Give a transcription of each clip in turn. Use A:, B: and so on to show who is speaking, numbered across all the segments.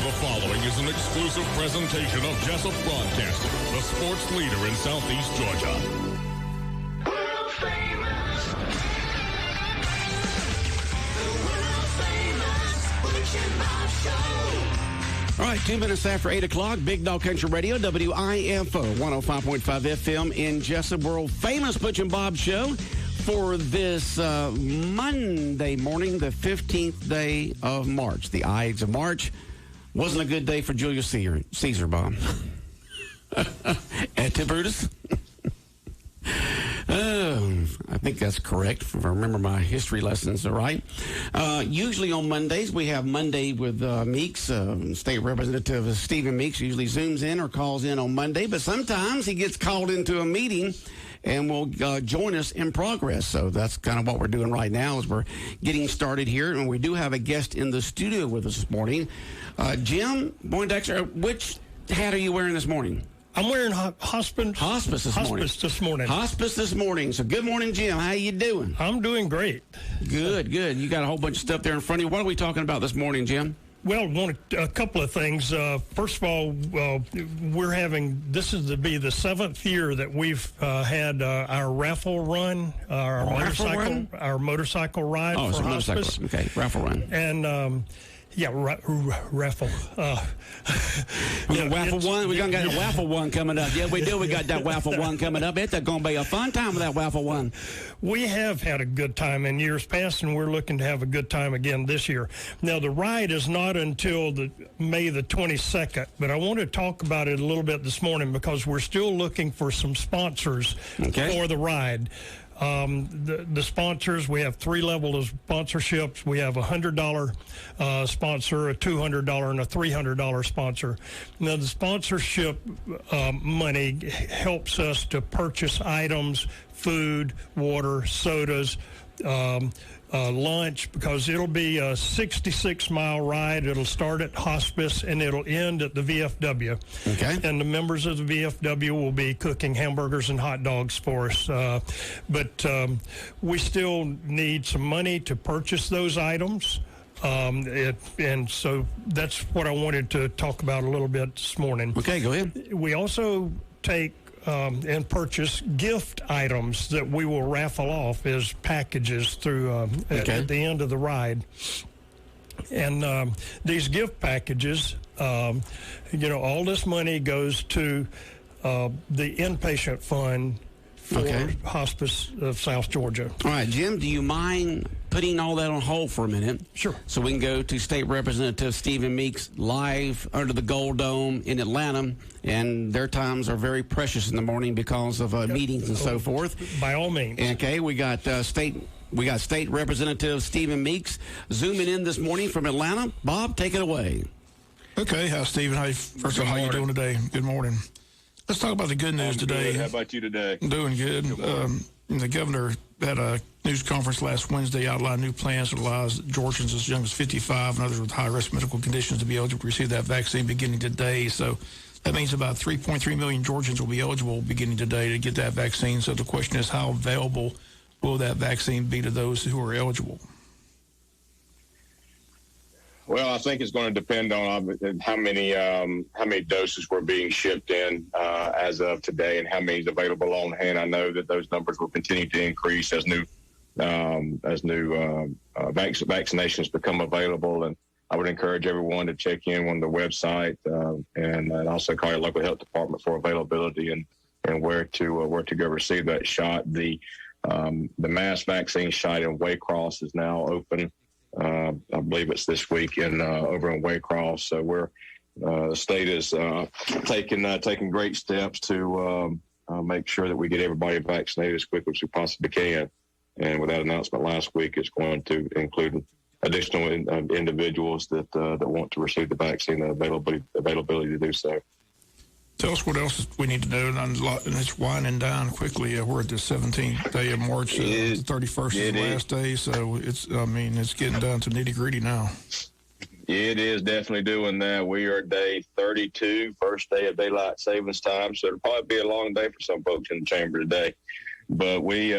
A: The following is an exclusive presentation of Jessup Broadcasting, the sports leader in Southeast Georgia.
B: World famous. The world famous Butch and Bob Show.
C: All right, 2 minutes after 8 o'clock, Big Dog Country Radio, WIFO, 105.5 FM in Jessup. World famous Butch and Bob Show for this Monday morning, the 15th day of March. The Ides of March. Wasn't a good day for Julius Caesar, Bob. And to Brutus. I think that's correct, if I remember my history lessons, all right. Usually on Mondays, we have Monday with Meeks. State Representative Stephen Meeks usually Zooms in or calls in on Monday, but sometimes he gets called into a meeting and will join us in progress. So that's kind of what we're doing right now as we're getting started here. And we do have a guest in the studio with us this morning. Jim Poindexter, which hat are you wearing this morning?
D: I'm wearing hospice this morning.
C: Hospice this morning. So good morning, Jim. How you doing?
D: I'm doing great.
C: Good. You got a whole bunch of stuff there in front of you. What are we talking about this morning, Jim?
D: Well, a couple of things. First of all, this is to be the 7th year that we've had our raffle run, our motorcycle ride for Hospice.
C: Okay, raffle run.
D: And raffle.
C: Waffle one. We're going to get a waffle one coming up. Yeah, we do. We got that waffle one coming up. It's going to be a fun time with that waffle one.
D: We have had a good time in years past, and we're looking to have a good time again this year. Now, the ride is not until May the 22nd, but I want to talk about it a little bit this morning because we're still looking for some sponsors for the ride. The sponsors, we have 3 levels of sponsorships. We have a $100 sponsor, a $200, and a $300 sponsor. Now, the sponsorship money helps us to purchase items, food, water, sodas, lunch, because it'll be a 66-mile ride. It'll start at Hospice and it'll end at the VFW.
C: Okay.
D: And the members of the VFW will be cooking hamburgers and hot dogs for us. But we still need some money to purchase those items. And so that's what I wanted to talk about a little bit this morning.
C: Okay, go ahead.
D: We also take and purchase gift items that we will raffle off as packages through at the end of the ride. And these gift packages, all this money goes to the inpatient fund for Hospice of South Georgia.
C: All right, Jim, do you mind putting all that on hold for a minute?
D: Sure.
C: So we can go to State Representative Stephen Meeks live under the Gold Dome in Atlanta, and their times are very precious in the morning because of meetings and so forth.
D: By all means.
C: Okay, we got State Representative Stephen Meeks zooming in this morning from Atlanta. Bob, take it away.
E: Okay, hi, Stephen. First of all, how you doing today? Good morning. Let's talk about the good news today.
F: Good. How about you today?
E: I'm doing good. The governor had a news conference last Wednesday, outlined new plans that allows Georgians as young as 55 and others with high-risk medical conditions to be eligible to receive that vaccine beginning today. So that means about 3.3 million Georgians will be eligible beginning today to get that vaccine. So the question is, how available will that vaccine be to those who are eligible?
F: Well, I think it's going to depend on how many doses were being shipped in as of today, and how many is available on hand. I know that those numbers will continue to increase as new vaccinations become available. And I would encourage everyone to check in on the website and also call your local health department for availability and where to go receive that shot. The mass vaccine site in Waycross is now open. I believe it's this week over in Waycross. So the state is taking great steps to make sure that we get everybody vaccinated as quickly as we possibly can. And with that announcement last week, it's going to include additional individuals that want to receive the vaccine and availability to do so.
E: Tell us what else we need to know, and it's winding down quickly. We're at the 17th day of March. The 31st is the last day, so it's getting down to nitty-gritty now.
F: It is definitely doing that. We are day 32, first day of daylight savings time, so it'll probably be a long day for some folks in the chamber today. But we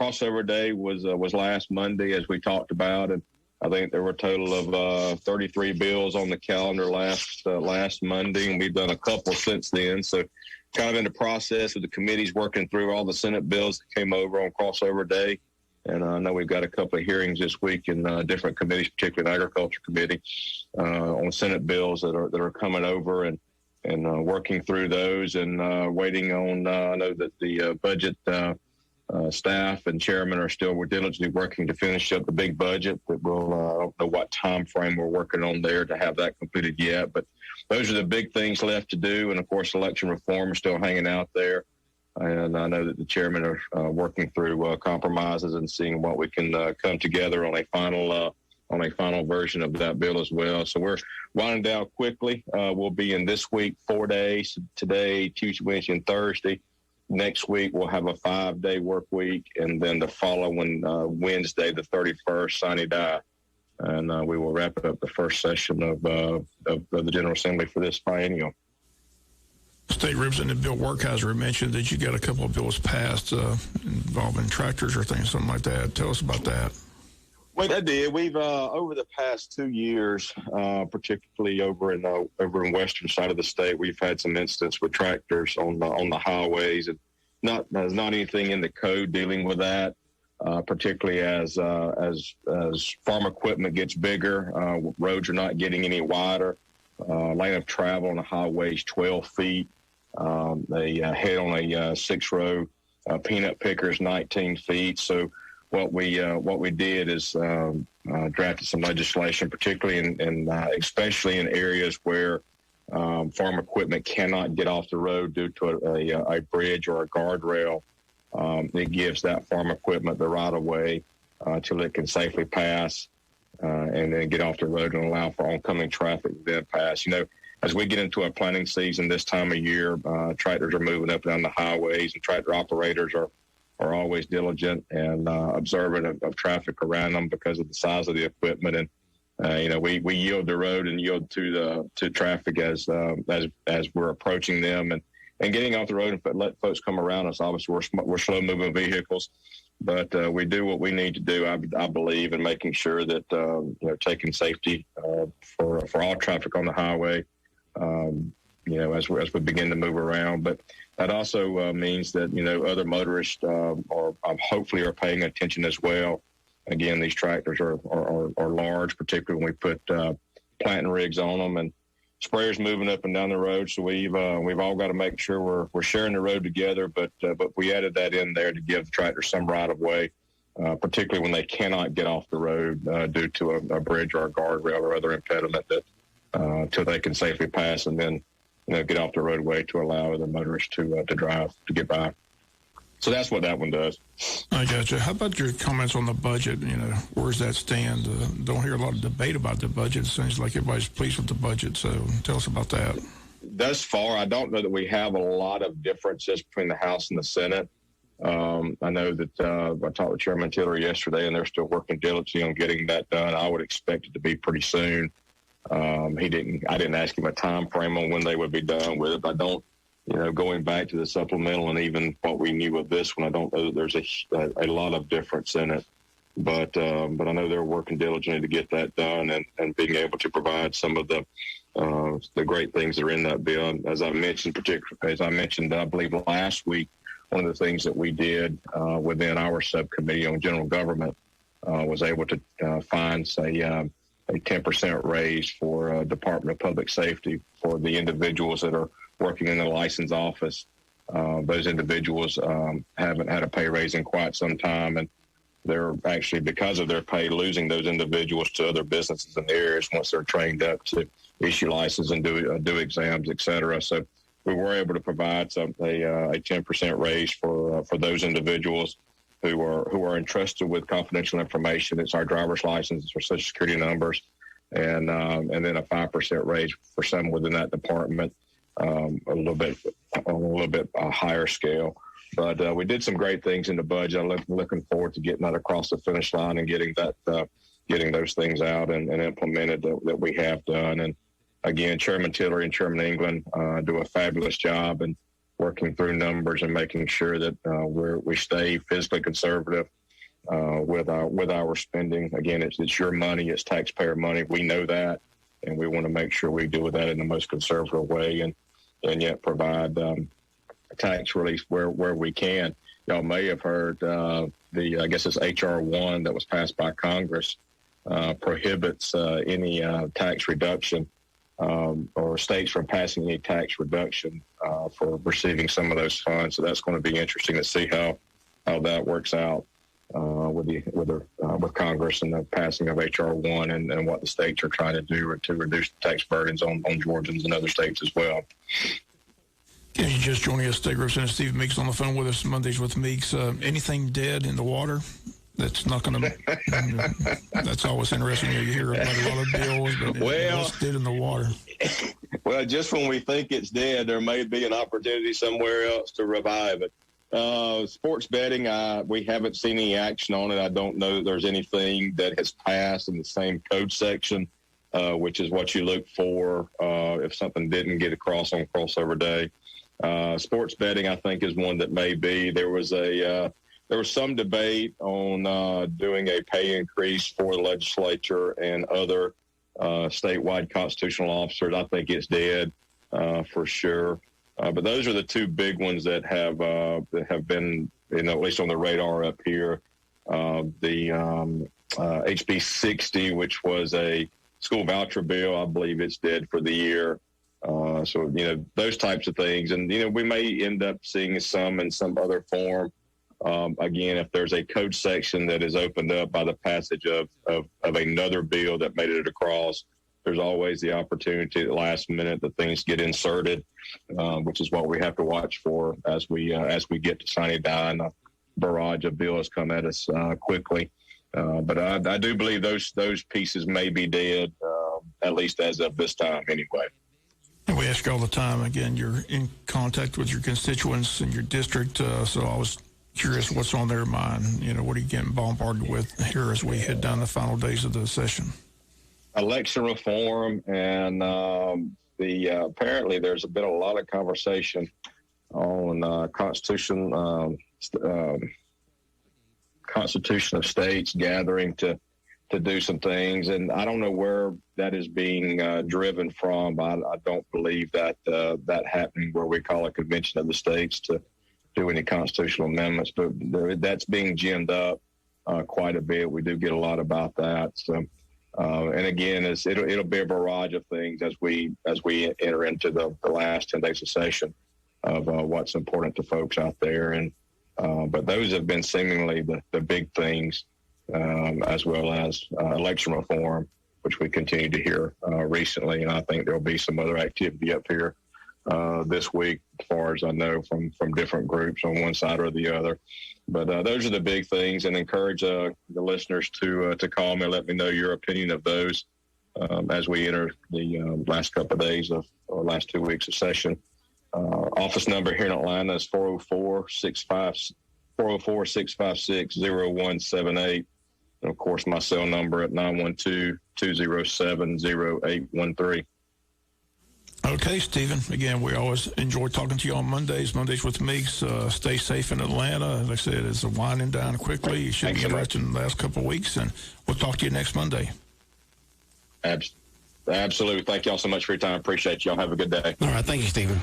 F: crossover day was last Monday, as we talked about, and I think there were a total of 33 bills on the calendar last Monday, and we've done a couple since then. So kind of in the process of the committees working through all the Senate bills that came over on crossover day. And I know we've got a couple of hearings this week in different committees, particularly the Agriculture Committee, on Senate bills that are coming over and working through those and waiting on. I know that the budget staff and chairman are still diligently working to finish up the big budget. That will I don't know what time frame we're working on there to have that completed yet, but those are the big things left to do. And of course, election reform is still hanging out there. And I know that the chairman are working through compromises and seeing what we can come together on a final version of that bill as well. So we're winding down quickly. We'll be in this week 4 days: today, Tuesday, Wednesday, and Thursday. Next week we'll have a 5-day work week, and then the following Wednesday, the 31st, sine die, and we will wrap up the first session of the General Assembly for this biennial.
E: State Representative Bill Werkheiser mentioned that you got a couple of bills passed involving tractors or things, something like that. Tell us about that.
F: Well, I did. We've over the past 2 years, particularly over in western side of the state, we've had some instances with tractors on the highways, and there's not anything in the code dealing with that. Particularly as farm equipment gets bigger, roads are not getting any wider. Lane of travel on the highway is 12 feet. They head on a 6-row peanut picker is 19 feet. So what we did is drafted some legislation, particularly in especially in areas where farm equipment cannot get off the road due to a bridge or a guardrail. It gives that farm equipment the right of way till it can safely pass and then get off the road and allow for oncoming traffic to then pass. You know, as we get into our planting season this time of year, tractors are moving up and down the highways, and tractor operators are always diligent and observant of traffic around them because of the size of the equipment. And you know, we yield the road and yield to traffic as we're approaching them and getting off the road and let folks come around us. Obviously, we're slow moving vehicles, but we do what we need to do. I believe in making sure that you know, taking safety for all traffic on the highway. You know, as we begin to move around, but that also means that, you know, other motorists are hopefully are paying attention as well. Again, these tractors are large, particularly when we put planting rigs on them and sprayers moving up and down the road. So we've all got to make sure we're sharing the road together. But we added that in there to give the tractor some right of way, particularly when they cannot get off the road due to a bridge or a guardrail or other impediment that till they can safely pass and then, you know, get off the roadway to allow the motorists to drive to get by. So that's what that one does.
E: I got you. How about your comments on the budget? You know, where's that stand? Don't hear a lot of debate about the budget. It seems like everybody's pleased with the budget. So tell us about that.
F: Thus far, I don't know that we have a lot of differences between the House and the Senate. I know that I talked with Chairman Tiller yesterday, and they're still working diligently on getting that done. I would expect it to be pretty soon. I didn't ask him a time frame on when they would be done with it. But I don't, you know, going back to the supplemental and even what we knew of this one, I don't know that there's a lot of difference in it. But I know they're working diligently to get that done and being able to provide some of the great things that are in that bill. As I mentioned, I believe last week, one of the things that we did within our subcommittee on general government was able to find, say, a 10% raise for Department of Public Safety for the individuals that are working in the license office. Those individuals haven't had a pay raise in quite some time, and they're actually, because of their pay, losing those individuals to other businesses in the areas once they're trained up to issue licenses and do exams, et cetera. So we were able to provide a 10% raise for those individuals who are entrusted with confidential information. It's our driver's license, our social security numbers, and then a 5% raise for some within that department, a little bit higher scale. But we did some great things in the budget. I'm looking forward to getting that across the finish line and getting those things out and implemented that we have done. And again, Chairman Tiller and Chairman England do a fabulous job and working through numbers and making sure that we stay fiscally conservative with our spending. Again, it's your money, it's taxpayer money. We know that, and we want to make sure we do that in the most conservative way, and yet provide tax relief where we can. Y'all may have heard I guess it's H.R. 1 that was passed by Congress prohibits any tax reduction or states from passing any tax reduction for receiving some of those funds. So that's going to be interesting to see how that works out with Congress and the passing of H.R. 1 and what the states are trying to do to reduce the tax burdens on Georgians and other states as well.
E: Can you just join us, State Representative Steve Meeks on the phone with us Mondays with Meeks? Anything dead in the water? That's not going to. That's always interesting. You hear about a lot of bills, but what's dead in the water?
F: Well, just when we think it's dead, there may be an opportunity somewhere else to revive it. Sports betting, we haven't seen any action on it. I don't know that there's anything that has passed in the same code section, which is what you look for if something didn't get across on crossover day. Sports betting, I think, is one that may be. There was some debate on doing a pay increase for the legislature and other statewide constitutional officers. I think it's dead for sure. But those are the two big ones that have been, at least on the radar up here. The HB 60, which was a school voucher bill, I believe it's dead for the year. So, those types of things. And, we may end up seeing some in some other form. Again, if there's a code section that is opened up by the passage of another bill that made it across, there's always the opportunity at the last minute that things get inserted, which is what we have to watch for as we get to sine die and a barrage of bills come at us quickly. But I do believe those pieces may be dead, at least as of this time anyway.
E: And we ask you all the time, again, you're in contact with your constituents in your district, so I was curious what's on their mind. What are you getting bombarded with here as we head down the final days of the session?
F: Election reform, and apparently there's been a lot of conversation on Constitution of States gathering to do some things, and I don't know where that is being driven from. I don't believe that happening where we call a convention of the states to do any constitutional amendments, but that's being ginned up quite a bit. We do get a lot about that. So, and again, it'll be a barrage of things as we enter into the last 10 days of session of what's important to folks out there. And but those have been seemingly the big things, as well as election reform, which we continue to hear recently. And I think there'll be some other activity up here this week, as far as I know, from different groups on one side or the other. But those are the big things, and encourage the listeners to call me and let me know your opinion of those as we enter the last couple of days or last 2 weeks of session. Office number here in Atlanta is 404-656-0178. And, of course, my cell number at 912-207-0813.
E: Okay, Stephen. Again, we always enjoy talking to you on Mondays with Meeks. Stay safe in Atlanta. Like I said, it's winding down quickly. You should be interested in the last couple of weeks, and we'll talk to you next Monday.
F: Absolutely. Thank y'all so much for your time. Appreciate y'all. Have a good day.
C: All right. Thank you, Stephen.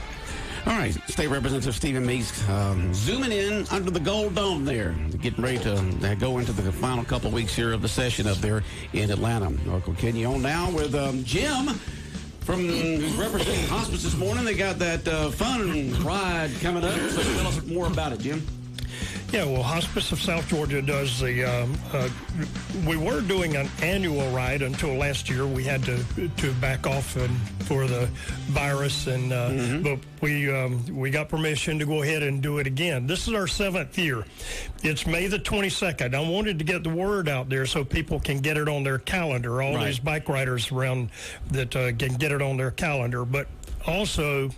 C: All right, State Representative Stephen Meeks zooming in under the Gold Dome there, getting ready to go into the final couple of weeks here of the session up there in Atlanta. We'll continue on now with Jim from representing Hospice this morning. They got that fun ride coming up, so tell us more about it, Jim.
D: Yeah, well, Hospice of South Georgia does the, we were doing an annual ride until last year. We had to back off for the virus, and but we got permission to go ahead and do it again. This is our 7th year. It's May the 22nd. I wanted to get the word out there so people can get it on their calendar, all these bike riders around that can get it on their calendar. But also,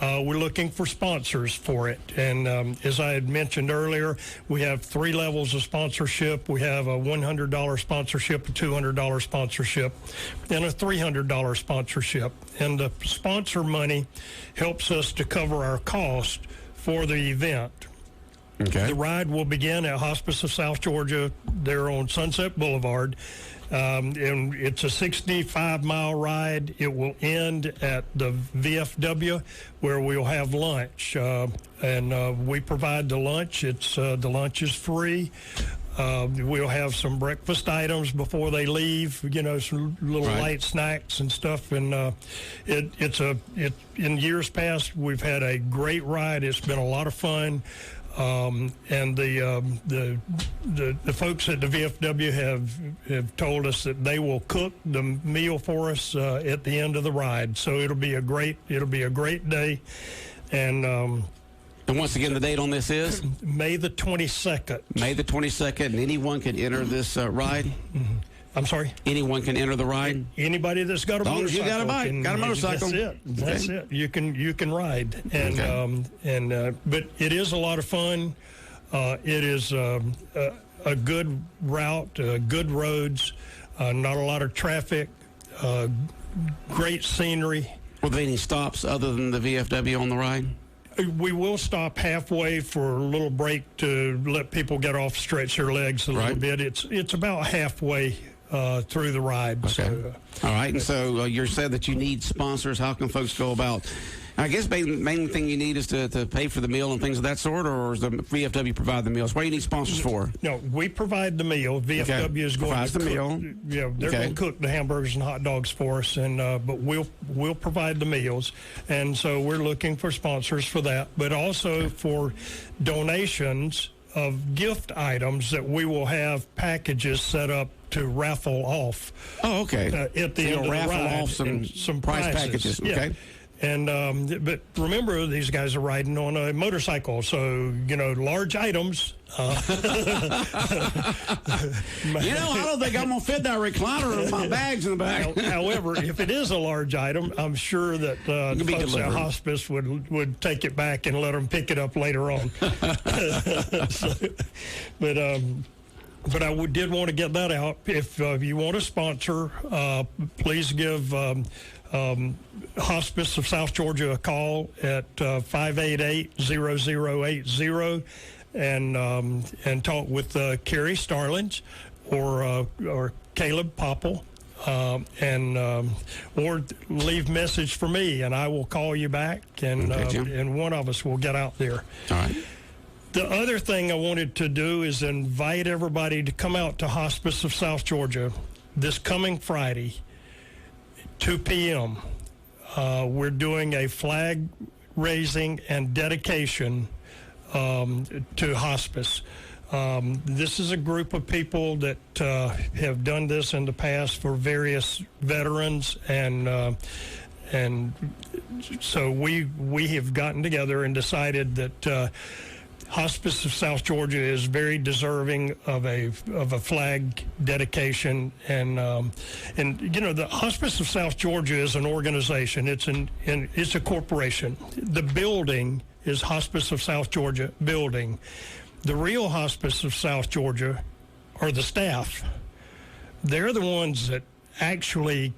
D: we're looking for sponsors for it. And as I had mentioned earlier, we have 3 levels of sponsorship. We have a $100 sponsorship, a $200 sponsorship, and a $300 sponsorship. And the sponsor money helps us to cover our cost for the event.
C: Okay.
D: The ride will begin at Hospice of South Georgia. They're on Sunset Boulevard. And it's a 65-mile ride. It will end at the VFW, where we'll have lunch. And we provide the lunch. The lunch is free. We'll have some breakfast items before they leave, some little light snacks and stuff. And in years past, we've had a great ride. It's been a lot of fun. And the folks at the VFW have told us that they will cook the meal for us at the end of the ride. So it'll be a great day. And
C: once again, the date on this is
D: May the 22nd.
C: May the 22nd, and anyone can enter this ride.
D: Mm-hmm. I'm sorry?
C: Anyone can enter the ride?
D: Anybody that's got a
C: motorcycle. As long as you got a bike, got a motorcycle.
D: That's it. You can ride. And but it is a lot of fun. It is a good route, good roads, not a lot of traffic, great scenery.
C: Were there any stops other than the VFW on the ride?
D: We will stop halfway for a little break to let people get off, stretch their legs a little bit. It's about halfway through the ride.
C: Okay.
D: So,
C: all right. And so you said that you need sponsors. How can folks go about? I guess main thing you need is to pay for the meal and things of that sort, or does the VFW provide the meals? What do you need sponsors for?
D: No, we provide the meal. VFW is going
C: provides
D: to
C: the
D: cook,
C: meal.
D: Yeah, they're going to cook the hamburgers and hot dogs for us, and but we'll provide the meals. And so we're looking for sponsors for that, but also for donations of gift items that we will have packages set up to raffle off.
C: Oh, okay.
D: At the end of the
C: raffle
D: ride,
C: off some prize
D: prizes.
C: packages. Okay.
D: Yeah. And but remember, these guys are riding on a motorcycle, so large items.
C: I don't think I'm gonna fit that recliner in my bags in the back.
D: However, if it is a large item, I'm sure that the folks at Hospice would take it back and let them pick it up later on. But I did want to get that out. If you want to sponsor, please give Hospice of South Georgia a call at 588-0080 and talk with Carrie Starlings or Caleb Popple. Or leave message for me, and I will call you back, and one of us will get out there.
C: All right.
D: The other thing I wanted to do is invite everybody to come out to Hospice of South Georgia this coming Friday, 2 p.m. We're doing a flag raising and dedication to Hospice. This is a group of people that have done this in the past for various veterans, and so we have gotten together and decided that Hospice of South Georgia is very deserving of a flag dedication, and the Hospice of South Georgia is an organization. It's a corporation. The building is Hospice of South Georgia building. The real Hospice of South Georgia are the staff. They're the ones that actually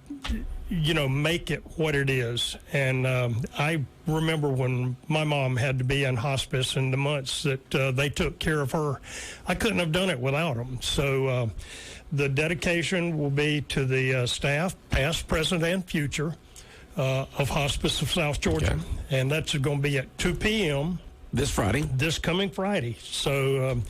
D: make it what it is. And I remember when my mom had to be in hospice and the months that they took care of her, I couldn't have done it without them. So the dedication will be to the staff, past, present, and future, of Hospice of South Georgia. Okay. And that's going to be at 2 p.m.
C: This Friday.
D: This coming Friday. So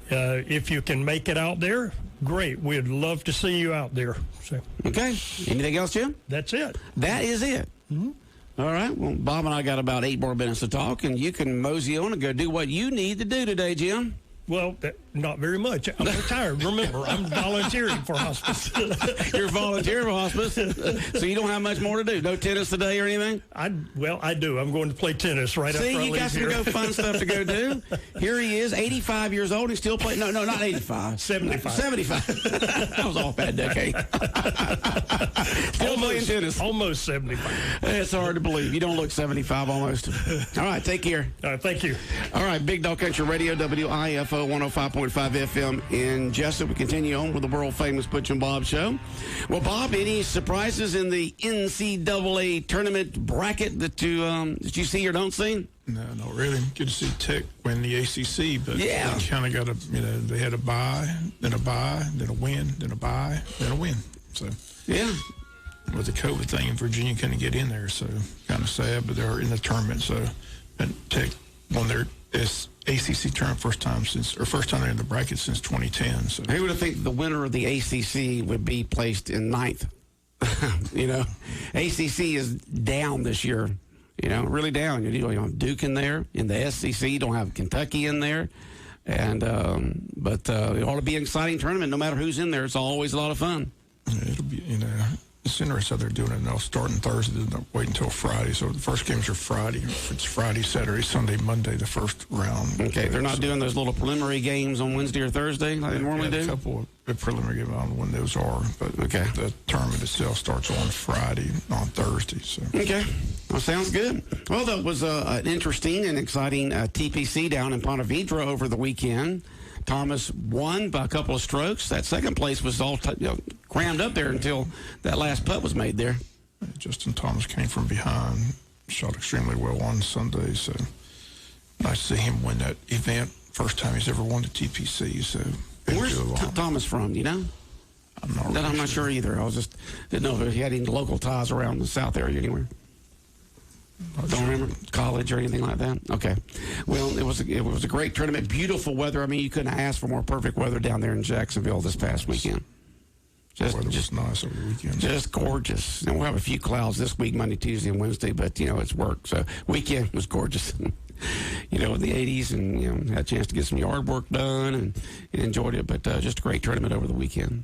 D: if you can make it out there, great. We'd love to see you out there. So.
C: Okay. Anything else, Jim?
D: That's it.
C: That is it. Mm-hmm. All right. Well, Bob and I got about 8 more minutes to talk, and you can mosey on and go do what you need to do today, Jim.
D: Well, not very much. I'm retired. Remember, I'm volunteering for Hospice.
C: You're volunteering for Hospice? So you don't have much more to do? No tennis today or anything?
D: I do. I'm going to play tennis right after I leave here.
C: See, you got some fun stuff to go do. Here he is, 85 years old. He's still playing. No, not 85.
D: 75.
C: 75. That was off that decade. Still playing tennis.
D: Almost 75.
C: It's hard to believe. You don't look 75 almost. All right, take care.
D: All right, thank you.
C: All right, Big Dog Country Radio, WIFO. KFO 105.5 FM in Jessup. We continue on with the world-famous Butch and Bob Show. Well, Bob, any surprises in the NCAA tournament bracket that you see or don't see?
E: No, not really. Good to see Tech win the ACC, but
C: Yeah.
E: they kind of got they had a bye, then a bye, then a win, then a bye, then a win. So,
C: Yeah.
E: with the COVID thing, Virginia couldn't get in there, so kind of sad, but they're in the tournament. So, and Tech won their ACC tournament first time they're in the bracket since 2010. So,
C: Who would have think the winner of the ACC would be placed in ninth? ACC is down this year. Really down. You don't have Duke in there. In the SEC, you don't have Kentucky in there. And but it ought to be an exciting tournament. No matter who's in there, it's always a lot of fun.
E: it'll be, it's interesting how they're doing it now, starting Thursday, they're not waiting until Friday. So the first games are Friday. It's Friday, Saturday, Sunday, Monday, the first round.
C: Okay, they're not doing those little preliminary games on Wednesday or Thursday like they normally do?
E: A couple of preliminary games on when those are, but
C: Okay.
E: the tournament itself starts on Friday, on Thursday. So
C: Okay. Well, sounds good. Well, that was an interesting and exciting TPC down in Ponte Vedra over the weekend. Thomas won by a couple of strokes. That second place was all crammed up there until that last putt was made there.
E: Justin Thomas came from behind, shot extremely well on Sunday. So nice to see him win that event. First time he's ever won the TPC. So
C: Where's Thomas from? Do you know?
E: I'm
C: not sure either. I didn't know if he had any local ties around the South area anywhere. Don't remember college or anything like that. Okay, well, it was a great tournament. Beautiful weather. I mean, you couldn't ask for more perfect weather down there in Jacksonville this past weekend.
E: Weather was nice over the weekend.
C: Just gorgeous. And we'll have a few clouds this week, Monday, Tuesday, and Wednesday. But it's work. So weekend was gorgeous. In the 80s, and had a chance to get some yard work done and enjoyed it. But just a great tournament over the weekend.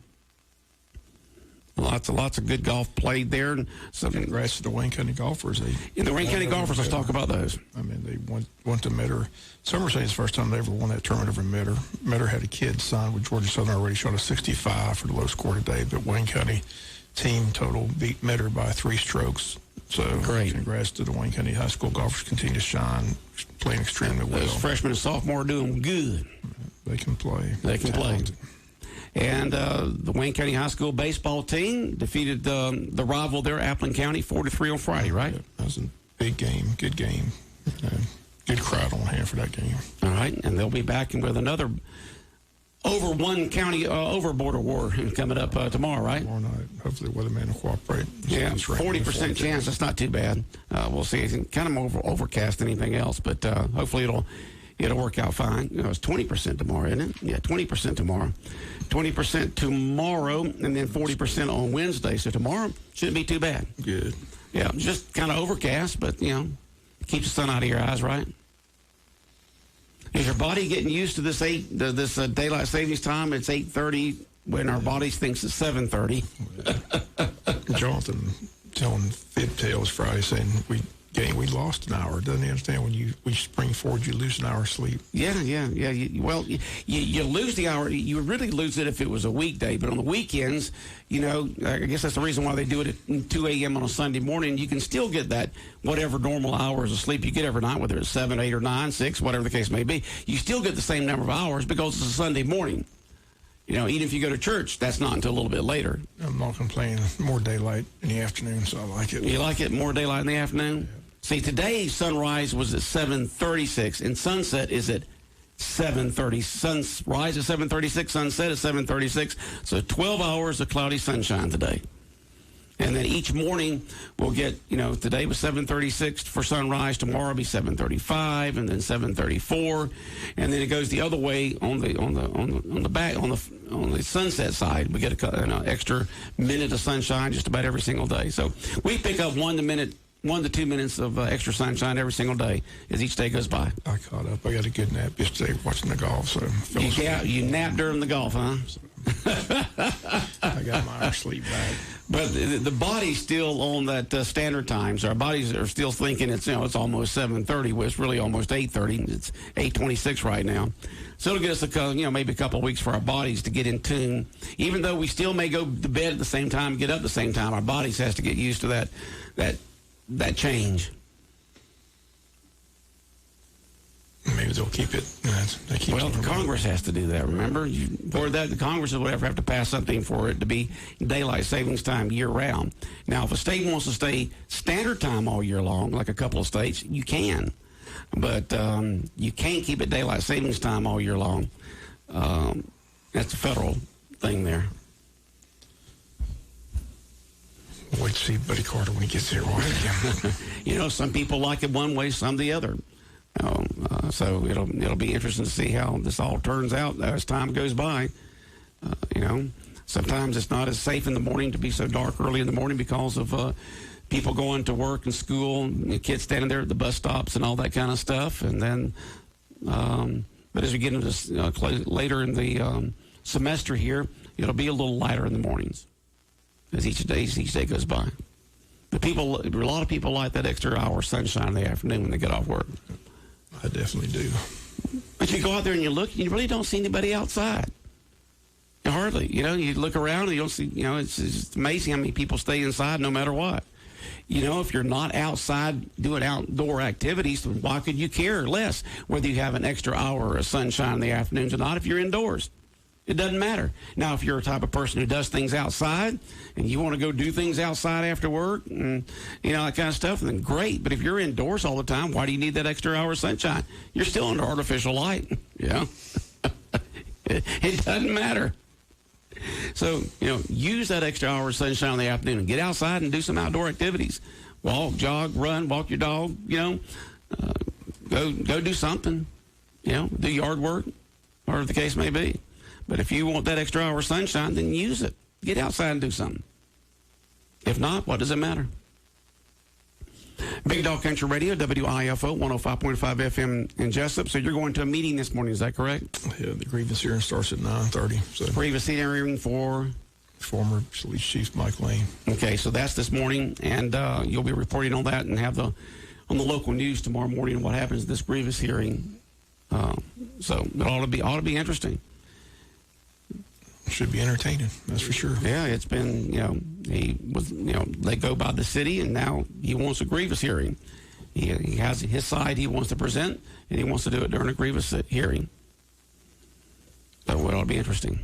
C: Lots of good golf played there. And
E: Congrats to the Wayne County golfers.
C: The Wayne County golfers, let's talk about those.
E: I mean, they went to Metter. Some are saying it's the first time they ever won that tournament over Metter. Metter had a kid signed with Georgia Southern already, shot a 65 for the low score today, but Wayne County team total beat Metter by 3 strokes. So
C: Great.
E: Congrats to the Wayne County high school golfers. Continue to shine, playing extremely well.
C: Those freshmen and sophomore are doing good.
E: They can play.
C: They can
E: Talented.
C: play. And the Wayne County High School baseball team defeated the rival there, Appleton County, 4-3 on Friday, right?
E: Yeah, that was a big game, good game. Good crowd on hand for that game.
C: All right, and they'll be back with another over one county overboard award coming up tomorrow, right?
E: Tomorrow night, hopefully the weatherman will cooperate.
C: Yeah, 40% chance. That's not too bad. We'll see. It's kind of more overcast than anything else, but hopefully it'll work out fine. It's 20% tomorrow, isn't it? Yeah, 20% tomorrow. 20% tomorrow, and then 40% on Wednesday. So tomorrow shouldn't be too bad.
E: Good.
C: Yeah, just kind of overcast, but, keeps the sun out of your eyes, right? Is your body getting used to this daylight savings time? It's 8:30 when our bodies thinks it's 7:30.
E: Jonathan telling Fib Tales Friday saying we lost an hour. Doesn't he understand when you spring forward, you lose an hour of sleep?
C: Yeah. You lose the hour. You would really lose it if it was a weekday. But on the weekends, I guess that's the reason why they do it at 2 a.m. on a Sunday morning. You can still get that whatever normal hours of sleep you get every night, whether it's 7, 8, or 9, 6, whatever the case may be. You still get the same number of hours because it's a Sunday morning. Even if you go to church, that's not until a little bit later.
E: I'm not complaining. More daylight in the afternoon, so I like it.
C: You like it more daylight in the afternoon? Yeah. See, today's sunrise was at 7:36, and sunset is at 7:30. Sunrise at 7:36, sunset at 7:36. So 12 hours of cloudy sunshine today. And then each morning we'll get, today was 7:36 for sunrise. Tomorrow will be 7:35, and then 7:34, and then it goes the other way on the sunset side. We get an extra minute of sunshine just about every single day. So we pick up 1 to 2 minutes of extra sunshine every single day as each day goes by.
E: I caught up. I got a good nap yesterday watching the golf. So
C: you napped during the golf, huh?
E: I got my hour sleep back.
C: But the body's still on that standard time. So our bodies are still thinking it's almost 7:30. Well, it's really almost 8:30. It's 8:26 right now. So it'll get us maybe a couple of weeks for our bodies to get in tune. Even though we still may go to bed at the same time, get up at the same time, our bodies has to get used to that change.
E: maybe they'll keep it. They keep
C: Well,
E: it.
C: Congress has to do that, remember? For that, the Congress will have to pass something for it to be daylight savings time year-round. Now, if a state wants to stay standard time all year long, like a couple of states, you can. But you can't keep it daylight savings time all year long. That's a federal thing there.
E: We'll wait to see Buddy Carter when he gets here.
C: You know, some people like it one way, some the other. So it'll be interesting to see how this all turns out as time goes by. You know, sometimes it's not as safe in the morning to be so dark early in the morning because of people going to work and school, and the kids standing there at the bus stops and all that kind of stuff. And then, but as we get into later in the semester here, it'll be a little lighter in the mornings as each day goes by. A lot of people like that extra hour of sunshine in the afternoon when they get off work.
E: I definitely do.
C: But you go out there and you look, and you really don't see anybody outside. Hardly. You know, you look around and you don't see, you know, it's just amazing how many people stay inside no matter what. You know, if you're not outside doing outdoor activities, why could you care less whether you have an extra hour of sunshine in the afternoons or not if you're indoors? It doesn't matter. Now, if you're a type of person who does things outside and you want to go do things outside after work and, you know, that kind of stuff, then great. But if you're indoors all the time, why do you need that extra hour of sunshine? You're still under artificial light. Yeah. It doesn't matter. So, you know, use that extra hour of sunshine in the afternoon and get outside and do some outdoor activities. Walk, jog, run, walk your dog, you know. Go do something, you know, do yard work, whatever the case may be. But if you want that extra hour of sunshine, then use it. Get outside and do something. If not, what does it matter? Big Dog Country Radio, WIFO, 105.5 FM in Jessup. So you're going to a meeting this morning, is that correct?
E: Yeah, the grievance hearing starts at 9:30. So
C: Grievance hearing for?
E: Former Police Chief Mike Lane.
C: Okay, so that's this morning, and you'll be reporting on that and have on the local news tomorrow morning what happens at this grievance hearing. So it ought to be interesting.
E: Should be entertaining, that's for sure.
C: Yeah, it's been, you know, he was, you know, let go by the city, and now he wants a grievance hearing. He has his side he wants to present, and he wants to do it during a grievance hearing. So it ought to be interesting.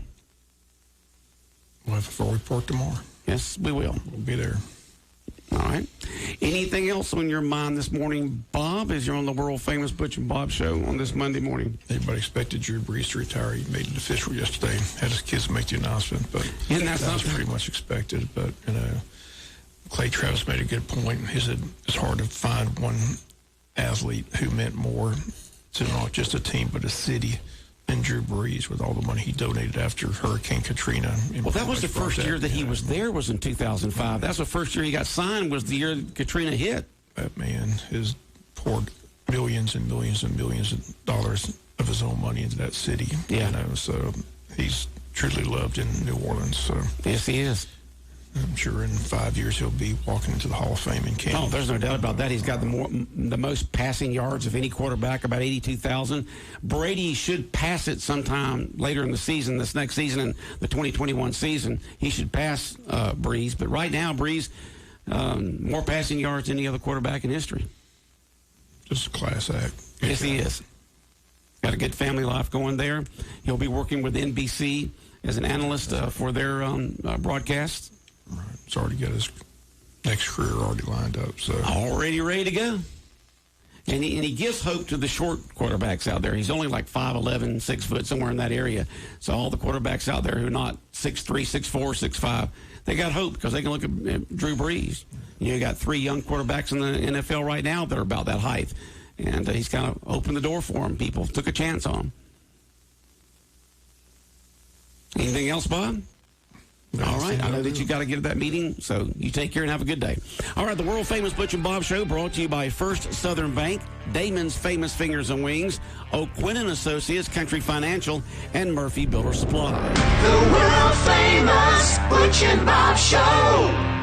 E: We'll have a full report tomorrow.
C: Yes, we will.
E: We'll be there.
C: All right. Anything else on your mind this morning, Bob, as you're on the world-famous Butch and Bob Show on this Monday morning?
E: Everybody expected Drew Brees to retire. He made it official yesterday. Had his kids make the announcement, but
C: Isn't that
E: that was
C: something?
E: pretty much expected. But, you know, Clay Travis made a good point. He said it's hard to find one athlete who meant more to not just a team but a city than Drew Brees with all the money he donated after Hurricane Katrina.
C: Well, that was the first year that he was there was in 2005. That's the first year he got signed was the year Katrina hit.
E: That man has poured millions and millions and millions of dollars of his own money into that city.
C: Yeah.
E: You know, so he's truly loved in New Orleans. So
C: Yes, he is.
E: I'm sure in 5 years he'll be walking into the Hall of Fame in Canada.
C: Oh, there's no doubt about that. He's got the most passing yards of any quarterback, about 82,000. Brady should pass it sometime later in the season, this next season, in the 2021 season. He should pass Brees. But right now, Brees, more passing yards than any other quarterback in history.
E: Just a class act.
C: Yes, he is. Got a good family life going there. He'll be working with NBC as an analyst for their broadcasts.
E: Right. He's already got his next career already lined up. So
C: Already ready to go. And he gives hope to the short quarterbacks out there. He's only like 5'11", 6 foot, somewhere in that area. So all the quarterbacks out there who are not 6'3", 6'4", 6'5", they got hope because they can look at Drew Brees. You got 3 young quarterbacks in the NFL right now that are about that height. And he's kind of opened the door for them. People took a chance on him. Anything else, Bob? All right. I know that you got to get to that meeting, so you take care and have a good day. All right. The world-famous Butch and Bob Show brought to you by First Southern Bank, Damon's Famous Fingers and Wings, O'Quinn and Associates, Country Financial, and Murphy Builder Supply.
B: The world famous Butch and Bob Show.